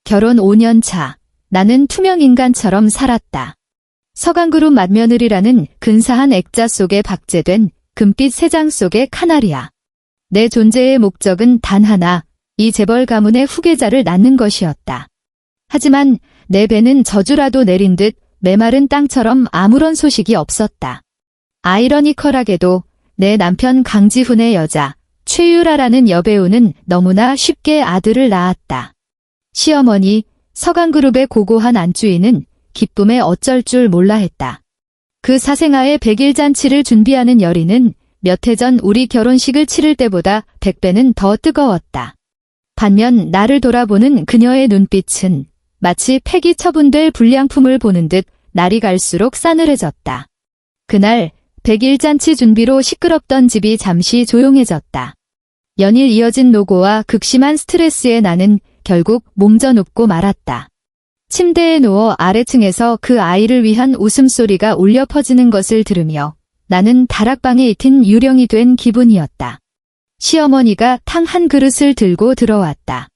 결혼 5년 차. 나는 투명인간처럼 살았다. 서강그룹 맏며느리라는 근사한 액자 속에 박제된 금빛 새장 속의 카나리아. 내 존재의 목적은 단 하나, 이 재벌 가문의 후계자를 낳는 것이었다. 하지만 내 배는 저주라도 내린 듯 메마른 땅처럼 아무런 소식이 없었다. 아이러니컬하게도 내 남편 강지훈의 여자 최유라라는 여배우는 너무나 쉽게 아들을 낳았다. 시어머니 서강그룹의 고고한 안주인은 기쁨에 어쩔 줄 몰라 했다. 그 사생아의 100일 잔치를 준비하는 열의는 몇 해 전 우리 결혼식을 치를 때보다 100배는 더 뜨거웠다. 반면 나를 돌아보는 그녀의 눈빛은 마치 폐기 처분될 불량품을 보는 듯 날이 갈수록 싸늘해졌다. 그날 100일 잔치 준비로 시끄럽던 집이 잠시 조용해졌다. 연일 이어진 노고와 극심한 스트레스에 나는 결국 몸져 눕고 말았다. 침대에 누워 아래층에서 그 아이를 위한 웃음소리가 울려 퍼지는 것을 들으며 나는 다락방에 익힌 유령이 된 기분이었다. 시어머니가 탕 한 그릇을 들고 들어왔다.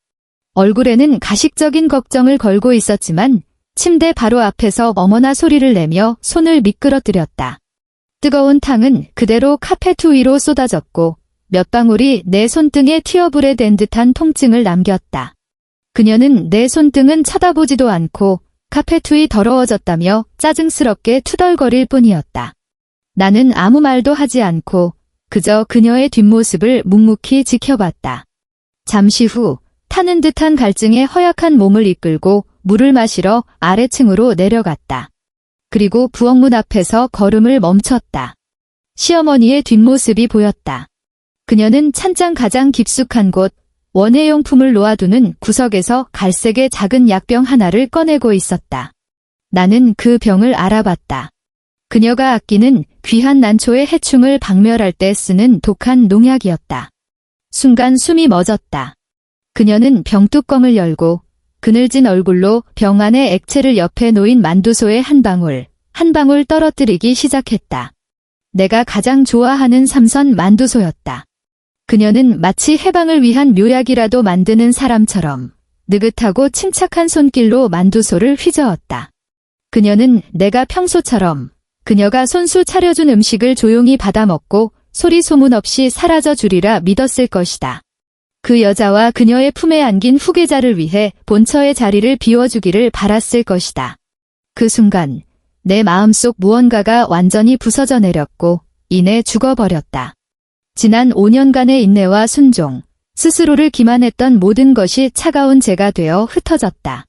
얼굴에는 가식적인 걱정을 걸고 있었지만 침대 바로 앞에서 어머나 소리를 내며 손을 미끄러뜨렸다. 뜨거운 탕은 그대로 카페트 위로 쏟아졌고 몇 방울이 내 손등에 튀어불에 댄 듯한 통증을 남겼다. 그녀는 내 손등은 쳐다보지도 않고 카페트 위 더러워졌다며 짜증스럽게 투덜거릴 뿐이었다. 나는 아무 말도 하지 않고 그저 그녀의 뒷모습을 묵묵히 지켜봤다. 잠시 후 타는 듯한 갈증에 허약한 몸을 이끌고 물을 마시러 아래층으로 내려갔다. 그리고 부엌문 앞에서 걸음을 멈췄다. 시어머니의 뒷모습이 보였다. 그녀는 찬장 가장 깊숙한 곳 원예용품을 놓아두는 구석에서 갈색의 작은 약병 하나를 꺼내고 있었다. 나는 그 병을 알아봤다. 그녀가 아끼는 귀한 난초의 해충을 박멸할 때 쓰는 독한 농약이었다. 순간 숨이 멎었다. 그녀는 병뚜껑을 열고 그늘진 얼굴로 병 안의 액체를 옆에 놓인 만두소에 한 방울 떨어뜨리기 시작했다. 내가 가장 좋아하는 삼선 만두소였다. 그녀는 마치 해방을 위한 묘약이라도 만드는 사람처럼 느긋하고 침착한 손길로 만두소를 휘저었다. 그녀는 내가 평소처럼 그녀가 손수 차려준 음식을 조용히 받아먹고 소리 소문 없이 사라져 주리라 믿었을 것이다. 그 여자와 그녀의 품에 안긴 후계자를 위해 본처의 자리를 비워주기를 바랐을 것이다. 그 순간 내 마음속 무언가가 완전히 부서져 내렸고 이내 죽어버렸다. 지난 5년간의 인내와 순종, 스스로를 기만했던 모든 것이 차가운 재가 되어 흩어졌다.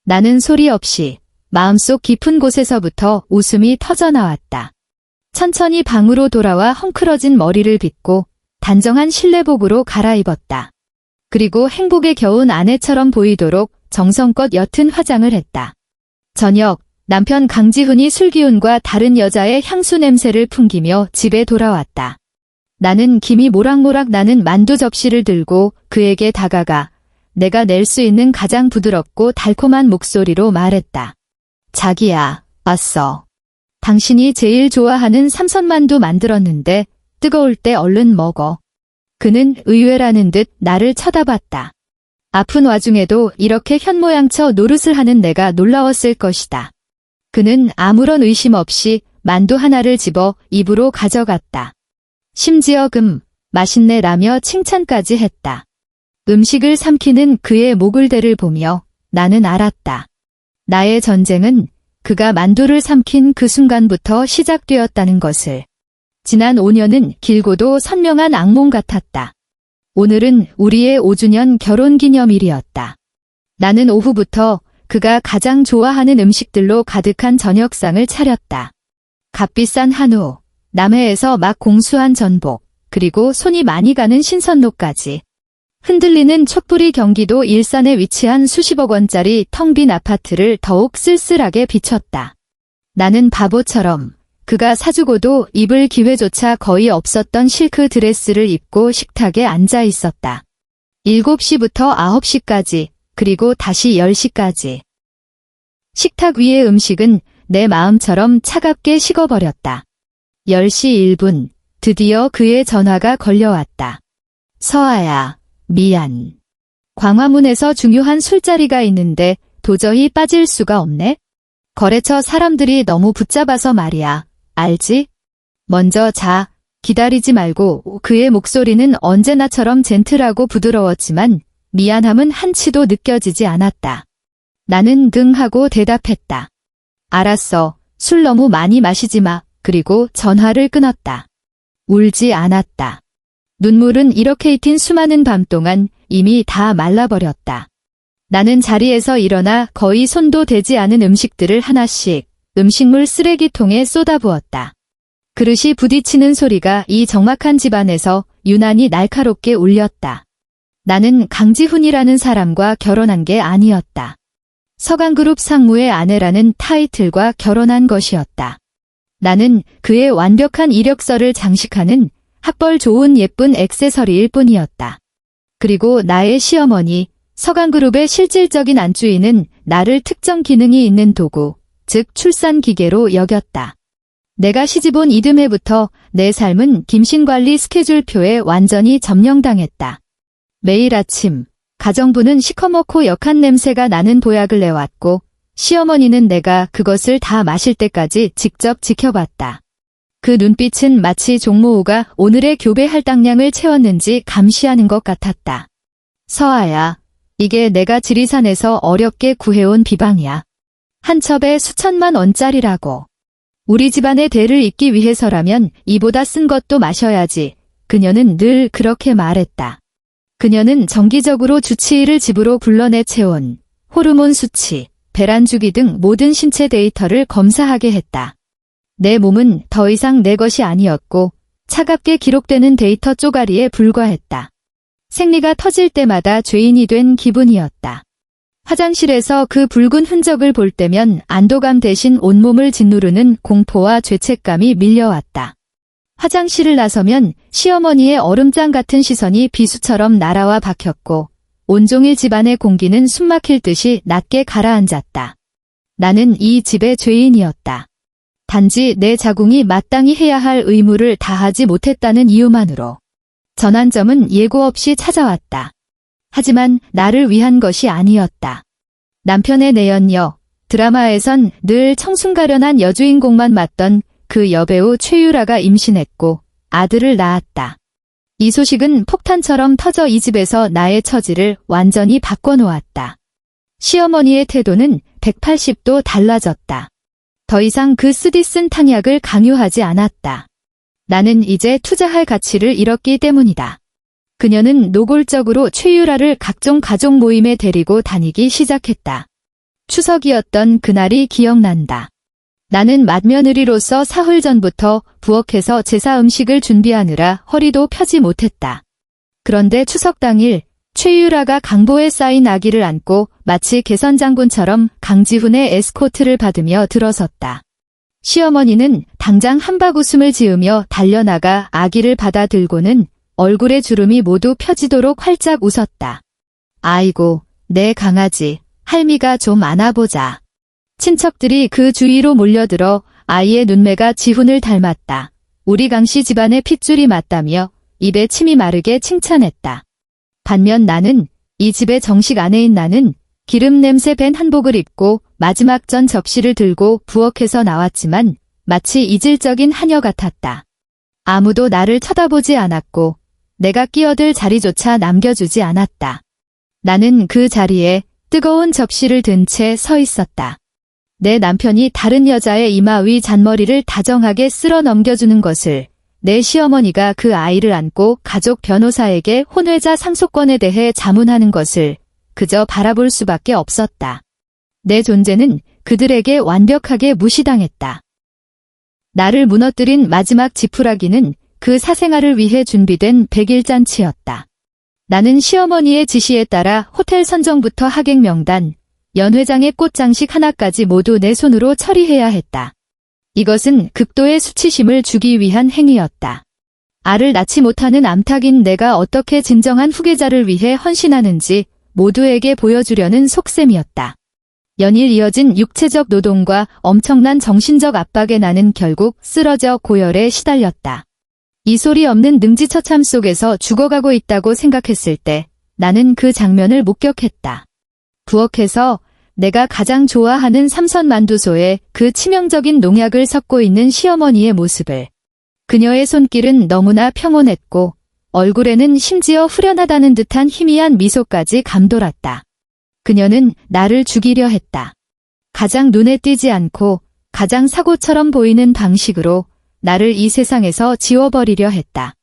나는 소리 없이 마음속 깊은 곳에서부터 웃음이 터져나왔다. 천천히 방으로 돌아와 헝클어진 머리를 빗고 단정한 실내복으로 갈아입었다. 그리고 행복에 겨운 아내처럼 보이도록 정성껏 옅은 화장을 했다. 저녁, 남편 강지훈이 술기운과 다른 여자의 향수 냄새를 풍기며 집에 돌아왔다. 나는 김이 모락모락 나는 만두 접시를 들고 그에게 다가가 내가 낼 수 있는 가장 부드럽고 달콤한 목소리로 말했다. 자기야, 왔어. 당신이 제일 좋아하는 삼선만두 만들었는데 뜨거울 때 얼른 먹어. 그는 의외라는 듯 나를 쳐다봤다. 아픈 와중에도 이렇게 현모양처 노릇을 하는 내가 놀라웠을 것이다. 그는 아무런 의심 없이 만두 하나를 집어 입으로 가져갔다. 심지어 맛있네라며 칭찬까지 했다. 음식을 삼키는 그의 모글대를 보며 나는 알았다. 나의 전쟁은 그가 만두를 삼킨 그 순간부터 시작되었다는 것을. 지난 5년은 길고도 선명한 악몽 같았다. 오늘은 우리의 5주년 결혼기념일이었다. 나는 오후부터 그가 가장 좋아하는 음식들로 가득한 저녁상을 차렸다. 값비싼 한우, 남해에서 막 공수한 전복, 그리고 손이 많이 가는 신선로까지. 흔들리는 촛불이 경기도 일산에 위치한 수십억 원짜리 텅 빈 아파트를 더욱 쓸쓸하게 비췄다. 나는 바보처럼 그가 사주고도 입을 기회조차 거의 없었던 실크 드레스를 입고 식탁에 앉아 있었다. 7시부터 9시까지, 그리고 다시 10시까지. 식탁 위의 음식은 내 마음처럼 차갑게 식어버렸다. 10시 1분, 드디어 그의 전화가 걸려왔다. 서아야, 미안. 광화문에서 중요한 술자리가 있는데 도저히 빠질 수가 없네. 거래처 사람들이 너무 붙잡아서 말이야. 알지? 먼저 자. 기다리지 말고. 그의 목소리는 언제나처럼 젠틀하고 부드러웠지만 미안함은 한치도 느껴지지 않았다. 나는 응 하고 대답했다. 알았어. 술 너무 많이 마시지 마. 그리고 전화를 끊었다. 울지 않았다. 눈물은 이렇게 힉 수많은 밤 동안 이미 다 말라버렸다. 나는 자리에서 일어나 거의 손도 대지 않은 음식들을 하나씩 음식물 쓰레기통에 쏟아부었다. 그릇이 부딪히는 소리가 이 적막한 집안에서 유난히 날카롭게 울렸다. 나는 강지훈이라는 사람과 결혼한 게 아니었다. 서강그룹 상무의 아내라는 타이틀과 결혼한 것이었다. 나는 그의 완벽한 이력서를 장식하는 학벌 좋은 예쁜 액세서리일 뿐이었다. 그리고 나의 시어머니, 서강그룹의 실질적인 안주인은 나를 특정 기능이 있는 도구, 즉 출산기계로 여겼다. 내가 시집온 이듬해부터 내 삶은 김신관리 스케줄표에 완전히 점령당했다. 매일 아침, 가정부는 시커멓고 역한 냄새가 나는 보약을 내왔고 시어머니는 내가 그것을 다 마실 때까지 직접 지켜봤다. 그 눈빛은 마치 종모우가 오늘의 교배 할당량을 채웠는지 감시하는 것 같았다. 서아야, 이게 내가 지리산에서 어렵게 구해온 비방이야. 한 첩에 수천만 원짜리라고. 우리 집안의 대를 잇기 위해서라면 이보다 쓴 것도 마셔야지. 그녀는 늘 그렇게 말했다. 그녀는 정기적으로 주치의를 집으로 불러내채온 호르몬 수치, 배란 주기 등 모든 신체 데이터를 검사하게 했다. 내 몸은 더 이상 내 것이 아니었고 차갑게 기록되는 데이터 쪼가리에 불과했다. 생리가 터질 때마다 죄인이 된 기분이었다. 화장실에서 그 붉은 흔적을 볼 때면 안도감 대신 온몸을 짓누르는 공포와 죄책감이 밀려왔다. 화장실을 나서면 시어머니의 얼음장 같은 시선이 비수처럼 날아와 박혔고 온종일 집안의 공기는 숨막힐 듯이 낮게 가라앉았다. 나는 이 집의 죄인이었다. 단지 내 자궁이 마땅히 해야 할 의무를 다하지 못했다는 이유만으로. 전환점은 예고 없이 찾아왔다. 하지만 나를 위한 것이 아니었다. 남편의 내연녀, 드라마에선 늘 청순가련한 여주인공만 맡던 그 여배우 최유라가 임신했고 아들을 낳았다. 이 소식은 폭탄처럼 터져 이 집에서 나의 처지를 완전히 바꿔놓았다. 시어머니의 태도는 180도 달라졌다. 더 이상 그 쓰디쓴 탕약을 강요하지 않았다. 나는 이제 투자할 가치를 잃었기 때문이다. 그녀는 노골적으로 최유라를 각종 가족 모임에 데리고 다니기 시작했다. 추석이었던 그날이 기억난다. 나는 맏며느리로서 사흘 전부터 부엌에서 제사 음식을 준비하느라 허리도 펴지 못했다. 그런데 추석 당일 최유라가 강보에 쌓인 아기를 안고 마치 개선장군처럼 강지훈의 에스코트를 받으며 들어섰다. 시어머니는 당장 한박 웃음을 지으며 달려나가 아기를 받아들고는 얼굴의 주름이 모두 펴지도록 활짝 웃었다. 아이고, 내 강아지, 할미가 좀 안아보자. 친척들이 그 주위로 몰려들어 아이의 눈매가 지훈을 닮았다. 우리 강씨 집안의 핏줄이 맞다며 입에 침이 마르게 칭찬했다. 반면 나는, 이 집의 정식 아내인 나는 기름 냄새 밴 한복을 입고 마지막 전 접시를 들고 부엌에서 나왔지만 마치 이질적인 하녀 같았다. 아무도 나를 쳐다보지 않았고 내가 끼어들 자리조차 남겨주지 않았다. 나는 그 자리에 뜨거운 접시를 든 채 서 있었다. 내 남편이 다른 여자의 이마 위 잔머리를 다정하게 쓸어 넘겨주는 것을, 내 시어머니가 그 아이를 안고 가족 변호사에게 혼외자 상속권에 대해 자문하는 것을 그저 바라볼 수밖에 없었다. 내 존재는 그들에게 완벽하게 무시당했다. 나를 무너뜨린 마지막 지푸라기는 그 사생아를 위해 준비된 100일잔치였다. 나는 시어머니의 지시에 따라 호텔 선정부터 하객 명단, 연회장의 꽃 장식 하나까지 모두 내 손으로 처리해야 했다. 이것은 극도의 수치심을 주기 위한 행위였다. 알을 낳지 못하는 암탉인 내가 어떻게 진정한 후계자를 위해 헌신하는지 모두에게 보여주려는 속셈이었다. 연일 이어진 육체적 노동과 엄청난 정신적 압박에 나는 결국 쓰러져 고열에 시달렸다. 이 소리 없는 능지처참 속에서 죽어가고 있다고 생각했을 때 나는 그 장면을 목격했다. 부엌에서 내가 가장 좋아하는 삼선만두소에 그 치명적인 농약을 섞고 있는 시어머니의 모습을. 그녀의 손길은 너무나 평온했고 얼굴에는 심지어 후련하다는 듯한 희미한 미소까지 감돌았다. 그녀는 나를 죽이려 했다. 가장 눈에 띄지 않고 가장 사고처럼 보이는 방식으로 나를 이 세상에서 지워버리려 했다.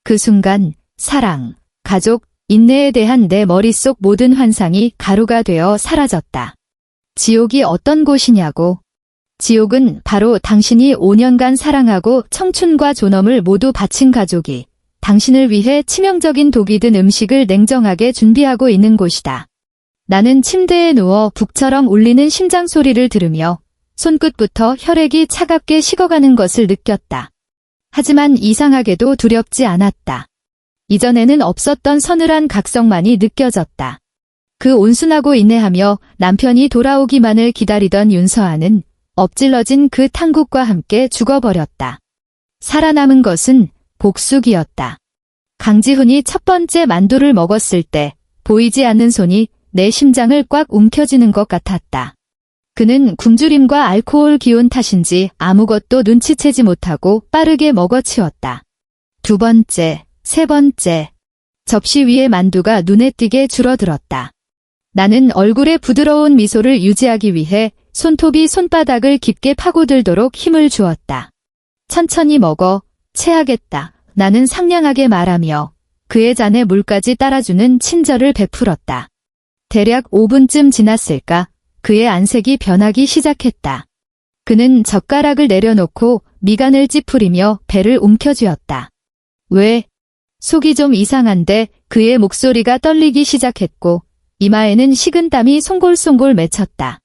그 순간 사랑, 가족, 인내에 대한 내 머릿속 모든 환상이 가루가 되어 사라졌다. 지옥이 어떤 곳이냐고. 지옥은 바로 당신이 5년간 사랑하고 청춘과 존엄을 모두 바친 가족이 당신을 위해 치명적인 독이 든 음식을 냉정하게 준비하고 있는 곳이다. 나는 침대에 누워 북처럼 울리는 심장 소리를 들으며 손끝부터 혈액이 차갑게 식어가는 것을 느꼈다. 하지만 이상하게도 두렵지 않았다. 이전에는 없었던 서늘한 각성만이 느껴졌다. 그 온순하고 인내하며 남편이 돌아오기만을 기다리던 윤서아는 엎질러진 그 탕국과 함께 죽어버렸다. 살아남은 것은 복숙이었다. 강지훈이 첫 번째 만두를 먹었을 때 보이지 않는 손이 내 심장을 꽉 움켜쥐는 것 같았다. 그는 굶주림과 알코올 기운 탓인지 아무것도 눈치채지 못하고 빠르게 먹어치웠다. 두 번째, 세 번째. 접시 위의 만두가 눈에 띄게 줄어들었다. 나는 얼굴에 부드러운 미소를 유지하기 위해 손톱이 손바닥을 깊게 파고들도록 힘을 주었다. 천천히 먹어, 체하겠다. 나는 상냥하게 말하며 그의 잔에 물까지 따라주는 친절을 베풀었다. 대략 5분쯤 지났을까? 그의 안색이 변하기 시작했다. 그는 젓가락을 내려놓고 미간을 찌푸리며 배를 움켜쥐었다. 왜? 속이 좀 이상한데 그의 목소리가 떨리기 시작했고 이마에는 식은땀이 송골송골 맺혔다.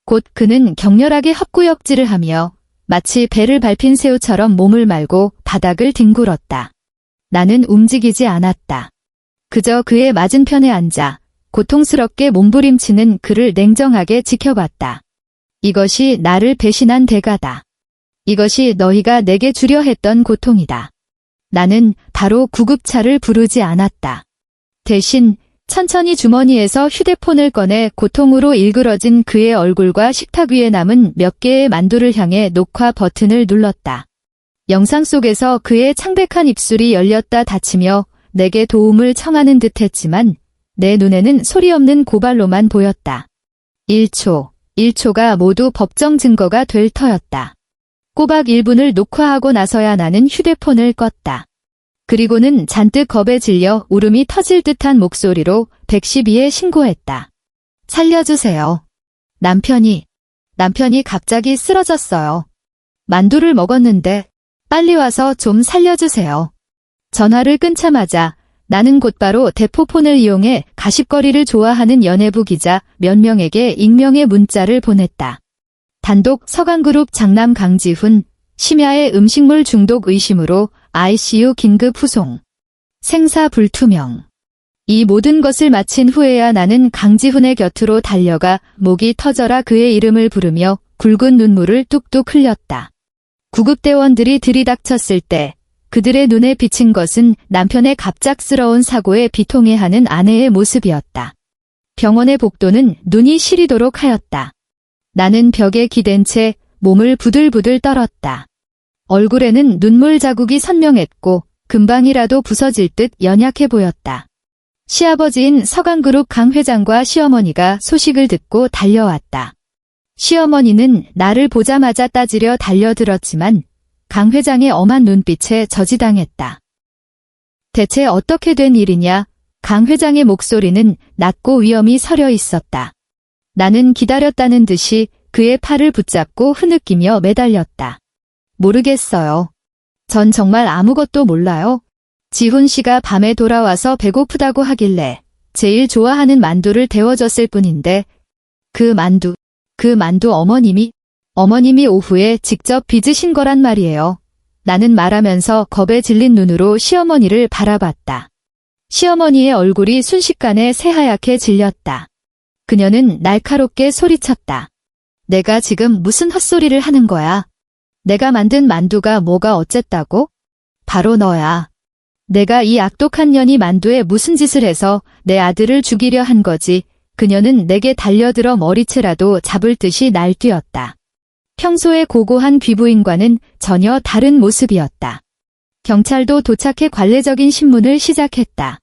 곧 그는 격렬하게 헛구역질을 하며 마치 배를 밟힌 새우처럼 몸을 말고 바닥을 뒹굴었다. 나는 움직이지 않았다. 그저 그의 맞은편에 앉아 고통스럽게 몸부림치는 그를 냉정하게 지켜봤다. 이것이 나를 배신한 대가다. 이것이 너희가 내게 주려 했던 고통이다. 나는 바로 구급차를 부르지 않았다. 대신 천천히 주머니에서 휴대폰을 꺼내 고통으로 일그러진 그의 얼굴과 식탁 위에 남은 몇 개의 만두를 향해 녹화 버튼을 눌렀다. 영상 속에서 그의 창백한 입술이 열렸다 닫히며 내게 도움을 청하는 듯했지만 내 눈에는 소리 없는 고발로만 보였다. 1초가 모두 법정 증거가 될 터였다. 꼬박 1분을 녹화하고 나서야 나는 휴대폰을 껐다. 그리고는 잔뜩 겁에 질려 울음이 터질 듯한 목소리로 112에 신고했다. 살려주세요. 남편이 갑자기 쓰러졌어요. 만두를 먹었는데 빨리 와서 좀 살려주세요. 전화를 끊자마자 나는 곧바로 대포폰을 이용해 가십거리를 좋아하는 연예부 기자 몇 명에게 익명의 문자를 보냈다. 단독 서강그룹 장남 강지훈, 심야의 음식물 중독 의심으로 ICU 긴급 후송. 생사 불투명. 이 모든 것을 마친 후에야 나는 강지훈의 곁으로 달려가 목이 터져라 그의 이름을 부르며 굵은 눈물을 뚝뚝 흘렸다. 구급대원들이 들이닥쳤을 때 그들의 눈에 비친 것은 남편의 갑작스러운 사고에 비통해하는 아내의 모습이었다. 병원의 복도는 눈이 시리도록 하였다. 나는 벽에 기댄 채 몸을 부들부들 떨었다. 얼굴에는 눈물 자국이 선명했고 금방이라도 부서질 듯 연약해 보였다. 시아버지인 서강그룹 강 회장과 시어머니가 소식을 듣고 달려왔다. 시어머니는 나를 보자마자 따지려 달려들었지만 강 회장의 엄한 눈빛에 저지당했다. 대체 어떻게 된 일이냐? 강 회장의 목소리는 낮고 위험이 서려 있었다. 나는 기다렸다는 듯이 그의 팔을 붙잡고 흐느끼며 매달렸다. 모르겠어요. 전 정말 아무것도 몰라요. 지훈 씨가 밤에 돌아와서 배고프다고 하길래 제일 좋아하는 만두를 데워줬을 뿐인데 그 만두 어머님이 오후에 직접 빚으신 거란 말이에요. 나는 말하면서 겁에 질린 눈으로 시어머니를 바라봤다. 시어머니의 얼굴이 순식간에 새하얗게 질렸다. 그녀는 날카롭게 소리쳤다. 내가 지금 무슨 헛소리를 하는 거야? 내가 만든 만두가 뭐가 어쨌다고? 바로 너야. 내가 이 악독한 년이 만두에 무슨 짓을 해서 내 아들을 죽이려 한 거지. 그녀는 내게 달려들어 머리채라도 잡을 듯이 날뛰었다. 평소의 고고한 귀부인과는 전혀 다른 모습이었다. 경찰도 도착해 관례적인 신문을 시작했다.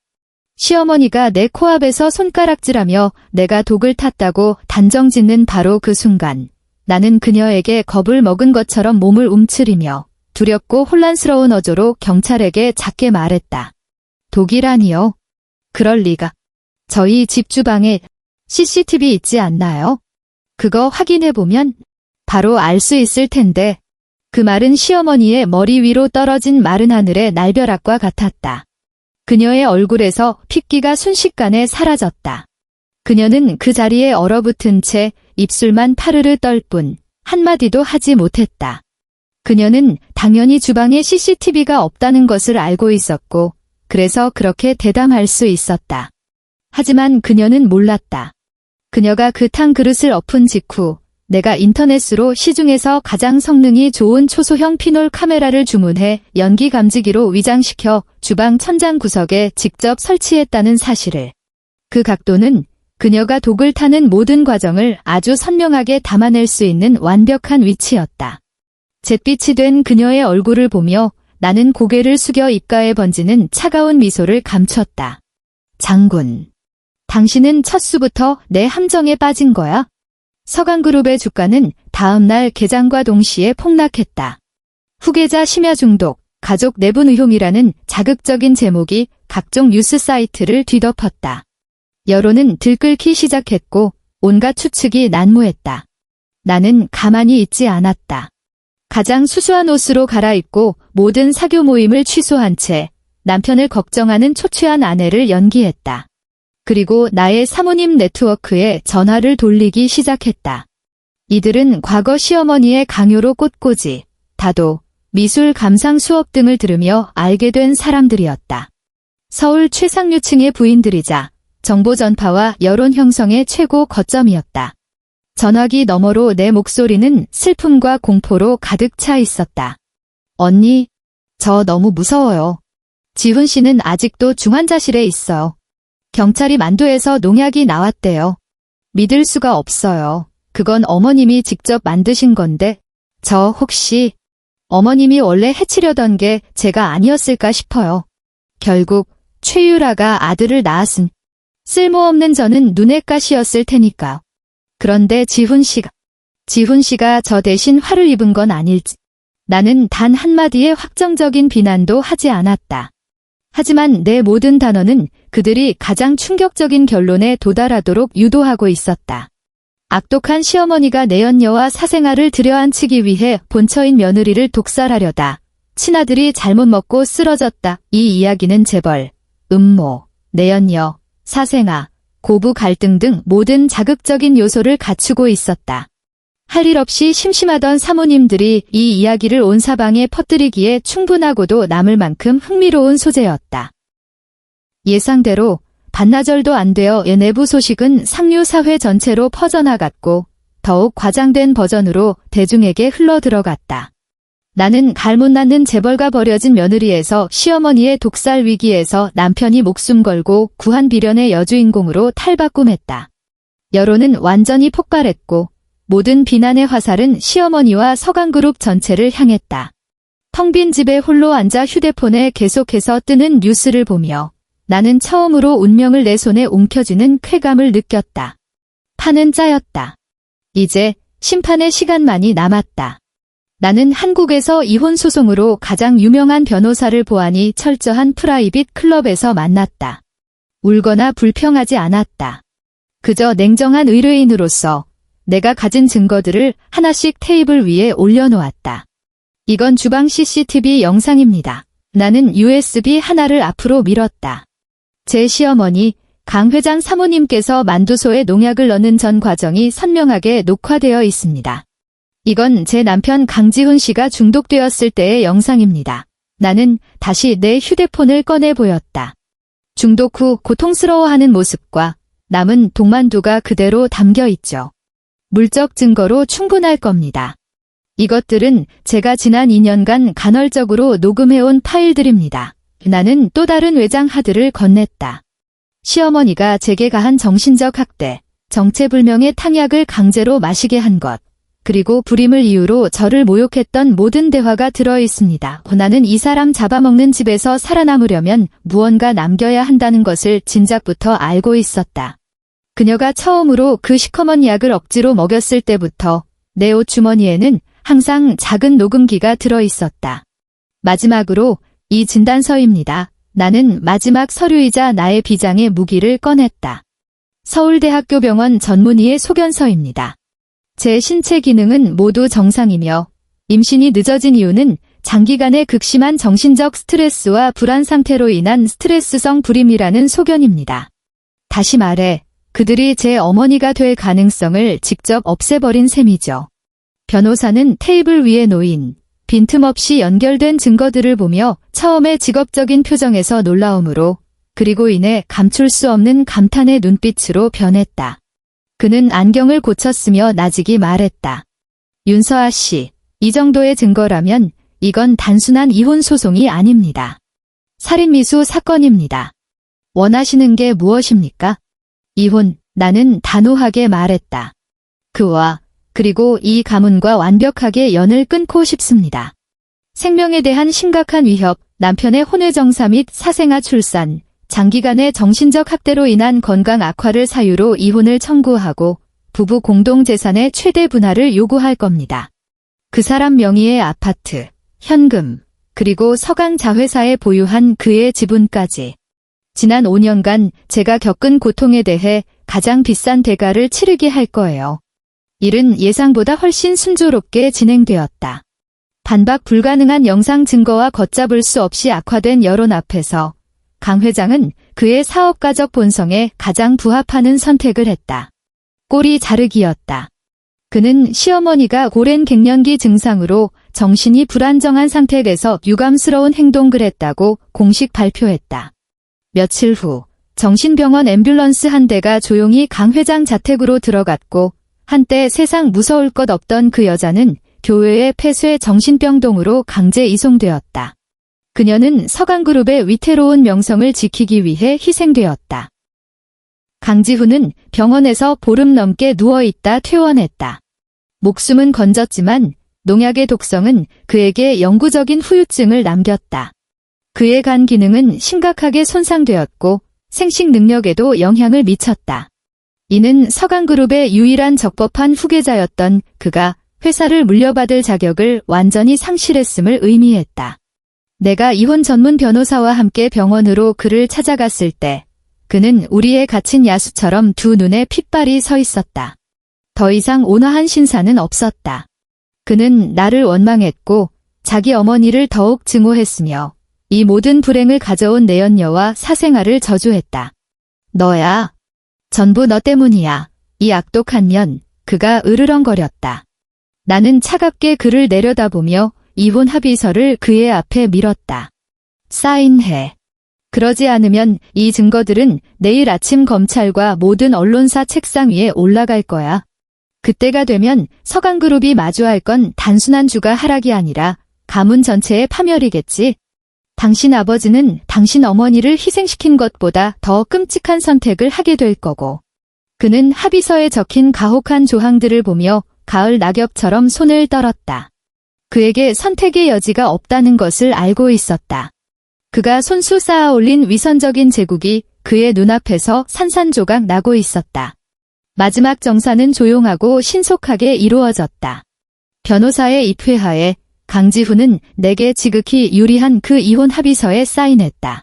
시어머니가 내 코앞에서 손가락질하며 내가 독을 탔다고 단정짓는 바로 그 순간 나는 그녀에게 겁을 먹은 것처럼 몸을 움츠리며 두렵고 혼란스러운 어조로 경찰에게 작게 말했다. 독이라니요? 그럴 리가. 저희 집 주방에 CCTV 있지 않나요? 그거 확인해보면 바로 알 수 있을 텐데. 그 말은 시어머니의 머리 위로 떨어진 마른 하늘의 날벼락과 같았다. 그녀의 얼굴에서 핏기가 순식간에 사라졌다. 그녀는 그 자리에 얼어붙은 채 입술만 파르르 떨 뿐 한마디도 하지 못했다. 그녀는 당연히 주방에 CCTV가 없다는 것을 알고 있었고 그래서 그렇게 대담할 수 있었다. 하지만 그녀는 몰랐다. 그녀가 그 탕 그릇을 엎은 직후 내가 인터넷으로 시중에서 가장 성능이 좋은 초소형 피놀 카메라를 주문해 연기 감지기로 위장시켜 주방 천장 구석에 직접 설치했다는 사실을. 그 각도는 그녀가 독을 타는 모든 과정을 아주 선명하게 담아낼 수 있는 완벽한 위치였다. 잿빛이 된 그녀의 얼굴을 보며 나는 고개를 숙여 입가에 번지는 차가운 미소를 감췄다. 장군, 당신은 첫 수부터 내 함정에 빠진 거야? 서강그룹의 주가는 다음 날 개장과 동시에 폭락했다. 후계자 심야 중독, 가족 내분 의혹이라는 자극적인 제목이 각종 뉴스 사이트를 뒤덮었다. 여론은 들끓기 시작했고 온갖 추측이 난무했다. 나는 가만히 있지 않았다. 가장 수수한 옷으로 갈아입고 모든 사교 모임을 취소한 채 남편을 걱정하는 초췌한 아내를 연기했다. 그리고 나의 사모님 네트워크에 전화를 돌리기 시작했다. 이들은 과거 시어머니의 강요로 꽃꽂이, 다도, 미술 감상 수업 등을 들으며 알게 된 사람들이었다. 서울 최상류층의 부인들이자 정보 전파와 여론 형성의 최고 거점이었다. 전화기 너머로 내 목소리는 슬픔과 공포로 가득 차 있었다. 언니, 저 너무 무서워요. 지훈 씨는 아직도 중환자실에 있어요. 경찰이 만두에서 농약이 나왔대요. 믿을 수가 없어요. 그건 어머님이 직접 만드신 건데, 저 혹시 어머님이 원래 해치려던 게 제가 아니었을까 싶어요. 결국 최유라가 아들을 낳았은 쓸모없는 저는 눈의 가시였을 테니까. 그런데 지훈 씨가 저 대신 화를 입은 건 아닐지. 나는 단 한마디의 확정적인 비난도 하지 않았다. 하지만 내 모든 단어는 그들이 가장 충격적인 결론에 도달하도록 유도하고 있었다. 악독한 시어머니가 내연녀와 사생아를 들여앉히기 위해 본처인 며느리를 독살하려다 친아들이 잘못 먹고 쓰러졌다. 이 이야기는 재벌, 음모, 내연녀, 사생아, 고부 갈등 등 모든 자극적인 요소를 갖추고 있었다. 할 일 없이 심심하던 사모님들이 이 이야기를 온 사방에 퍼뜨리기에 충분하고도 남을 만큼 흥미로운 소재였다. 예상대로 반나절도 안 되어 내부 소식은 상류 사회 전체로 퍼져나갔고 더욱 과장된 버전으로 대중에게 흘러들어갔다. 나는 갈못 낳는 재벌가 버려진 며느리에서 시어머니의 독살 위기에서 남편이 목숨 걸고 구한 비련의 여주인공으로 탈바꿈했다. 여론은 완전히 폭발했고 모든 비난의 화살은 시어머니와 서강그룹 전체를 향했다. 텅 빈 집에 홀로 앉아 휴대폰에 계속해서 뜨는 뉴스를 보며 나는 처음으로 운명을 내 손에 옮겨주는 쾌감을 느꼈다. 판은 짜였다. 이제 심판의 시간만이 남았다. 나는 한국에서 이혼 소송으로 가장 유명한 변호사를 보아니 철저한 프라이빗 클럽에서 만났다. 울거나 불평하지 않았다. 그저 냉정한 의뢰인으로서 내가 가진 증거들을 하나씩 테이블 위에 올려놓았다. 이건 주방 CCTV 영상입니다. 나는 USB 하나를 앞으로 밀었다. 제 시어머니, 강 회장 사모님께서 만두소에 농약을 넣는 전 과정이 선명하게 녹화되어 있습니다. 이건 제 남편 강지훈 씨가 중독되었을 때의 영상입니다. 나는 다시 내 휴대폰을 꺼내 보였다. 중독 후 고통스러워하는 모습과 남은 독만두가 그대로 담겨 있죠. 물적 증거로 충분할 겁니다. 이것들은 제가 지난 2년간 간헐적으로 녹음해온 파일들입니다. 나는 또 다른 외장 하드를 건넸다. 시어머니가 제게 가한 정신적 학대, 정체불명의 탕약을 강제로 마시게 한 것, 그리고 불임을 이유로 저를 모욕했던 모든 대화가 들어있습니다. 나는 이 사람 잡아먹는 집에서 살아남으려면 무언가 남겨야 한다는 것을 진작부터 알고 있었다. 그녀가 처음으로 그 시커먼 약을 억지로 먹였을 때부터 내 옷 주머니에는 항상 작은 녹음기가 들어있었다. 마지막으로 이 진단서입니다. 나는 마지막 서류이자 나의 비장의 무기를 꺼냈다. 서울대학교 병원 전문의의 소견서입니다. 제 신체 기능은 모두 정상이며 임신이 늦어진 이유는 장기간의 극심한 정신적 스트레스와 불안 상태로 인한 스트레스성 불임이라는 소견입니다. 다시 말해 그들이 제 어머니가 될 가능성을 직접 없애버린 셈이죠. 변호사는 테이블 위에 놓인 빈틈없이 연결된 증거들을 보며 처음에 직업적인 표정에서 놀라움으로 그리고 이내 감출 수 없는 감탄의 눈빛으로 변했다. 그는 안경을 고쳤으며 나직이 말했다. 윤서아 씨, 이 정도의 증거라면 이건 단순한 이혼 소송이 아닙니다. 살인미수 사건입니다. 원하시는 게 무엇입니까? 이혼, 나는 단호하게 말했다. 그리고 이 가문과 완벽하게 연을 끊고 싶습니다. 생명에 대한 심각한 위협, 남편의 혼외정사 및 사생아 출산, 장기간의 정신적 학대로 인한 건강 악화를 사유로 이혼을 청구하고 부부 공동재산의 최대 분할을 요구할 겁니다. 그 사람 명의의 아파트, 현금, 그리고 서강 자회사에 보유한 그의 지분까지. 지난 5년간 제가 겪은 고통에 대해 가장 비싼 대가를 치르게 할 거예요. 일은 예상보다 훨씬 순조롭게 진행되었다. 반박 불가능한 영상 증거와 걷잡을 수 없이 악화된 여론 앞에서 강 회장은 그의 사업가적 본성에 가장 부합하는 선택을 했다. 꼬리 자르기였다. 그는 시어머니가 오랜 갱년기 증상으로 정신이 불안정한 상태에서 유감스러운 행동을 했다고 공식 발표했다. 며칠 후 정신병원 앰뷸런스 한 대가 조용히 강 회장 자택으로 들어갔고 한때 세상 무서울 것 없던 그 여자는 교외의 폐쇄 정신병동으로 강제 이송되었다. 그녀는 서강그룹의 위태로운 명성을 지키기 위해 희생되었다. 강지훈은 병원에서 보름 넘게 누워있다 퇴원했다. 목숨은 건졌지만 농약의 독성은 그에게 영구적인 후유증을 남겼다. 그의 간 기능은 심각하게 손상되었고 생식 능력에도 영향을 미쳤다. 이는 서강그룹의 유일한 적법한 후계자였던 그가 회사를 물려받을 자격을 완전히 상실했음을 의미했다. 내가 이혼 전문 변호사와 함께 병원으로 그를 찾아갔을 때 그는 우리의 갇힌 야수처럼 두 눈에 핏발이 서 있었다. 더 이상 온화한 신사는 없었다. 그는 나를 원망했고 자기 어머니를 더욱 증오했으며 이 모든 불행을 가져온 내연녀와 사생아를 저주했다. 너야. 전부 너 때문이야. 이 악독한 년, 그가 으르렁거렸다. 나는 차갑게 그를 내려다보며 이혼 합의서를 그의 앞에 밀었다. 사인해. 그러지 않으면 이 증거들은 내일 아침 검찰과 모든 언론사 책상 위에 올라갈 거야. 그때가 되면 서강그룹이 마주할 건 단순한 주가 하락이 아니라 가문 전체의 파멸이겠지. 당신 아버지는 당신 어머니를 희생시킨 것보다 더 끔찍한 선택을 하게 될 거고. 그는 합의서에 적힌 가혹한 조항들을 보며 가을 낙엽처럼 손을 떨었다. 그에게 선택의 여지가 없다는 것을 알고 있었다. 그가 손수 쌓아 올린 위선적인 제국이 그의 눈앞에서 산산조각 나고 있었다. 마지막 정사는 조용하고 신속하게 이루어졌다. 변호사의 입회하에 강지훈은 내게 지극히 유리한 그 이혼 합의서에 사인했다.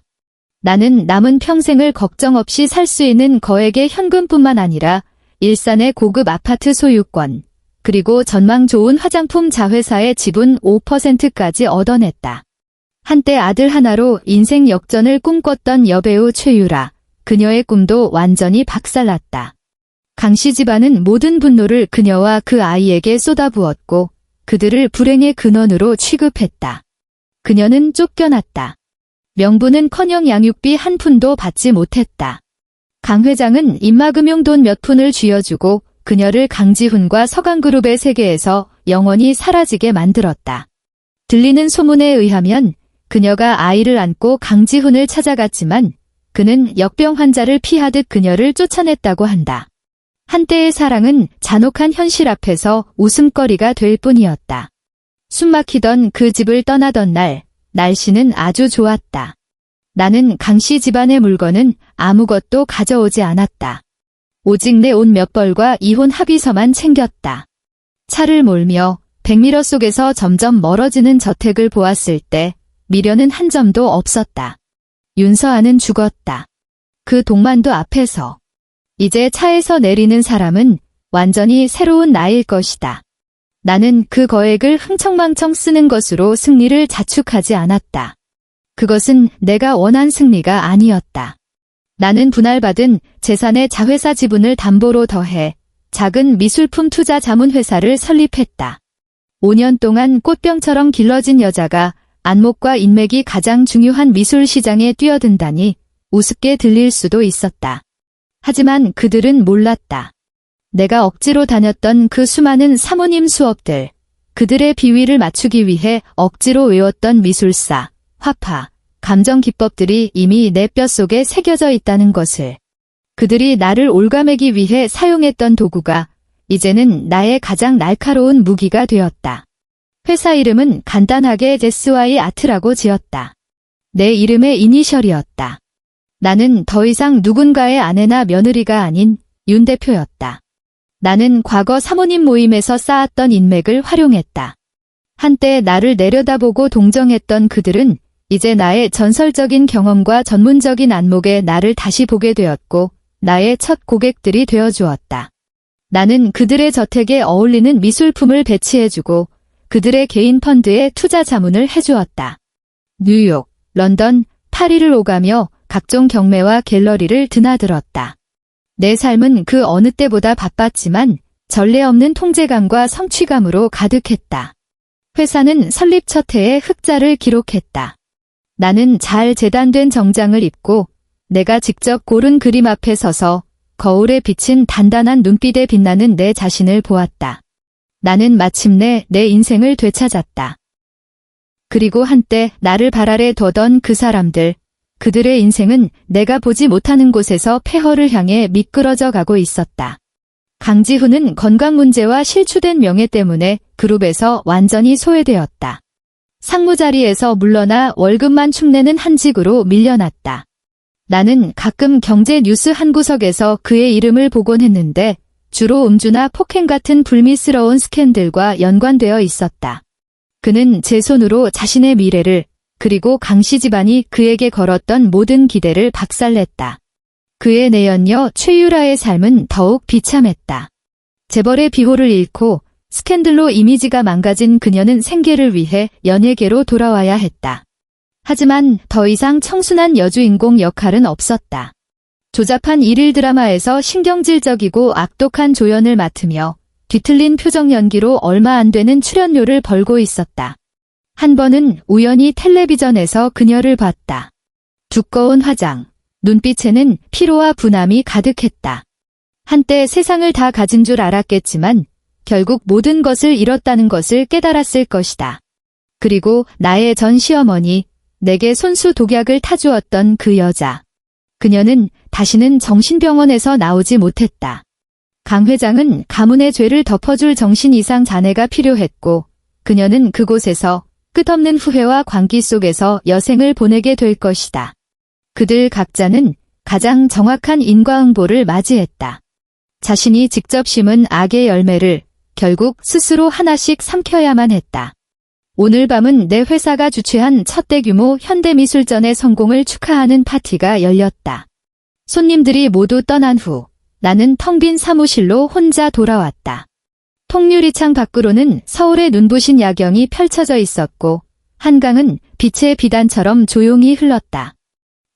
나는 남은 평생을 걱정 없이 살 수 있는 거액의 현금뿐만 아니라 일산의 고급 아파트 소유권, 그리고 전망 좋은 화장품 자회사의 지분 5%까지 얻어냈다. 한때 아들 하나로 인생 역전을 꿈꿨던 여배우 최유라, 그녀의 꿈도 완전히 박살났다. 강씨 집안은 모든 분노를 그녀와 그 아이에게 쏟아부었고 그들을 불행의 근원으로 취급했다. 그녀는 쫓겨났다. 명부는커녕 양육비 한 푼도 받지 못했다. 강 회장은 입막음용 돈 몇 푼을 쥐어주고 그녀를 강지훈과 서강그룹의 세계에서 영원히 사라지게 만들었다. 들리는 소문에 의하면 그녀가 아이를 안고 강지훈을 찾아갔지만 그는 역병 환자를 피하듯 그녀를 쫓아냈다고 한다. 한때의 사랑은 잔혹한 현실 앞에서 웃음거리가 될 뿐이었다. 숨막히던 그 집을 떠나던 날, 날씨는 아주 좋았다. 나는 강씨 집안의 물건은 아무것도 가져오지 않았다. 오직 내 옷 몇 벌과 이혼 합의서만 챙겼다. 차를 몰며 백미러 속에서 점점 멀어지는 저택을 보았을 때 미련은 한 점도 없었다. 윤서아는 죽었다. 그 동만도 앞에서. 이제 차에서 내리는 사람은 완전히 새로운 나일 것이다. 나는 그 거액을 흥청망청 쓰는 것으로 승리를 자축하지 않았다. 그것은 내가 원한 승리가 아니었다. 나는 분할받은 재산의 자회사 지분을 담보로 더해 작은 미술품 투자 자문회사를 설립했다. 5년 동안 꽃병처럼 길러진 여자가 안목과 인맥이 가장 중요한 미술 시장에 뛰어든다니 우습게 들릴 수도 있었다. 하지만 그들은 몰랐다. 내가 억지로 다녔던 그 수많은 사모님 수업들, 그들의 비위를 맞추기 위해 억지로 외웠던 미술사, 화파, 감정 기법들이 이미 내 뼛속에 새겨져 있다는 것을. 그들이 나를 올가매기 위해 사용했던 도구가 이제는 나의 가장 날카로운 무기가 되었다. 회사 이름은 간단하게 SY 아트라고 지었다. 내 이름의 이니셜이었다. 나는 더 이상 누군가의 아내나 며느리가 아닌 윤 대표였다. 나는 과거 사모님 모임에서 쌓았던 인맥을 활용했다. 한때 나를 내려다보고 동정했던 그들은 이제 나의 전설적인 경험과 전문적인 안목에 나를 다시 보게 되었고 나의 첫 고객들이 되어주었다. 나는 그들의 저택에 어울리는 미술품을 배치해주고 그들의 개인 펀드에 투자 자문을 해주었다. 뉴욕, 런던, 파리를 오가며 각종 경매와 갤러리를 드나들었다. 내 삶은 그 어느 때보다 바빴지만 전례 없는 통제감과 성취감으로 가득했다. 회사는 설립 첫 해에 흑자를 기록했다. 나는 잘 재단된 정장을 입고 내가 직접 고른 그림 앞에 서서 거울에 비친 단단한 눈빛에 빛나는 내 자신을 보았다. 나는 마침내 내 인생을 되찾았다. 그리고 한때 나를 발 아래 둬던 그 사람들, 그들의 인생은 내가 보지 못하는 곳에서 폐허를 향해 미끄러져 가고 있었다. 강지훈은 건강 문제와 실추된 명예 때문에 그룹에서 완전히 소외되었다. 상무 자리에서 물러나 월급만 축내는 한직으로 밀려났다. 나는 가끔 경제 뉴스 한 구석에서 그의 이름을 보곤 했는데 주로 음주나 폭행 같은 불미스러운 스캔들과 연관되어 있었다. 그는 제 손으로 자신의 미래를 그리고 강씨 집안이 그에게 걸었던 모든 기대를 박살냈다. 그의 내연녀 최유라의 삶은 더욱 비참했다. 재벌의 비호를 잃고 스캔들로 이미지가 망가진 그녀는 생계를 위해 연예계로 돌아와야 했다. 하지만 더 이상 청순한 여주인공 역할은 없었다. 조잡한 일일 드라마에서 신경질적이고 악독한 조연을 맡으며 뒤틀린 표정 연기로 얼마 안 되는 출연료를 벌고 있었다. 한 번은 우연히 텔레비전에서 그녀를 봤다. 두꺼운 화장, 눈빛에는 피로와 분함이 가득했다. 한때 세상을 다 가진 줄 알았겠지만 결국 모든 것을 잃었다는 것을 깨달았을 것이다. 그리고 나의 전 시어머니, 내게 손수 독약을 타주었던 그 여자. 그녀는 다시는 정신병원에서 나오지 못했다. 강 회장은 가문의 죄를 덮어줄 정신 이상 자네가 필요했고 그녀는 그곳에서 끝없는 후회와 광기 속에서 여생을 보내게 될 것이다. 그들 각자는 가장 정확한 인과응보를 맞이했다. 자신이 직접 심은 악의 열매를 결국 스스로 하나씩 삼켜야만 했다. 오늘 밤은 내 회사가 주최한 첫 대규모 현대미술전의 성공을 축하하는 파티가 열렸다. 손님들이 모두 떠난 후 나는 텅 빈 사무실로 혼자 돌아왔다. 통유리창 밖으로는 서울의 눈부신 야경이 펼쳐져 있었고 한강은 빛의 비단처럼 조용히 흘렀다.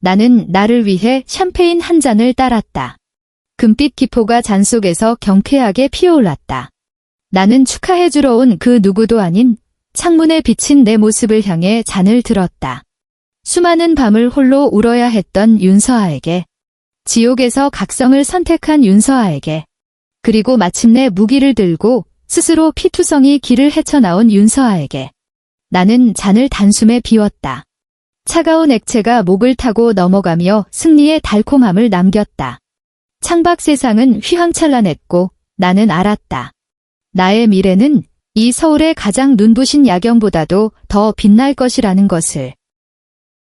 나는 나를 위해 샴페인 한 잔을 따랐다. 금빛 기포가 잔 속에서 경쾌하게 피어올랐다. 나는 축하해주러 온 그 누구도 아닌 창문에 비친 내 모습을 향해 잔을 들었다. 수많은 밤을 홀로 울어야 했던 윤서아에게, 지옥에서 각성을 선택한 윤서아에게, 그리고 마침내 무기를 들고 스스로 피투성이 길을 헤쳐나온 윤서아에게 나는 잔을 단숨에 비웠다. 차가운 액체가 목을 타고 넘어가며 승리의 달콤함을 남겼다. 창밖 세상은 휘황찬란했고 나는 알았다. 나의 미래는 이 서울의 가장 눈부신 야경보다도 더 빛날 것이라는 것을.